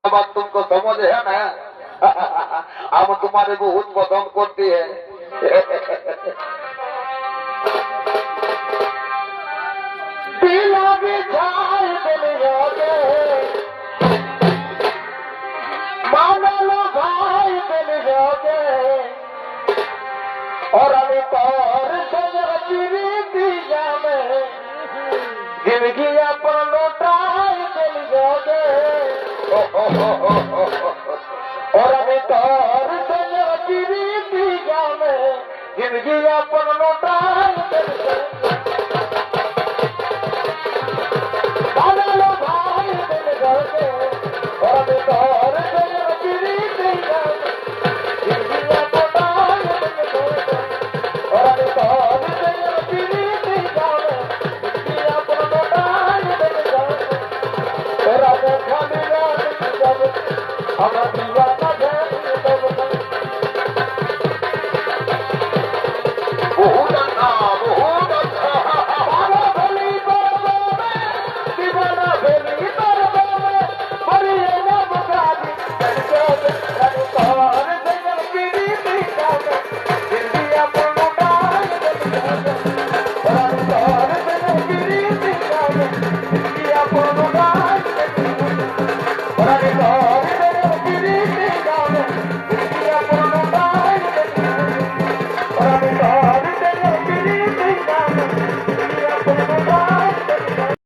बात तुमको समझ है ना। हम तुम्हारे बहुत पसंद करती है। दिला बिछाए दुनियागे मानलो भाई दुनियागे और अभी तौर दिया में जिंदगी अपन लौटाए दुनियागे और अभी तौर दिया में जिंदगी अपन लौटाए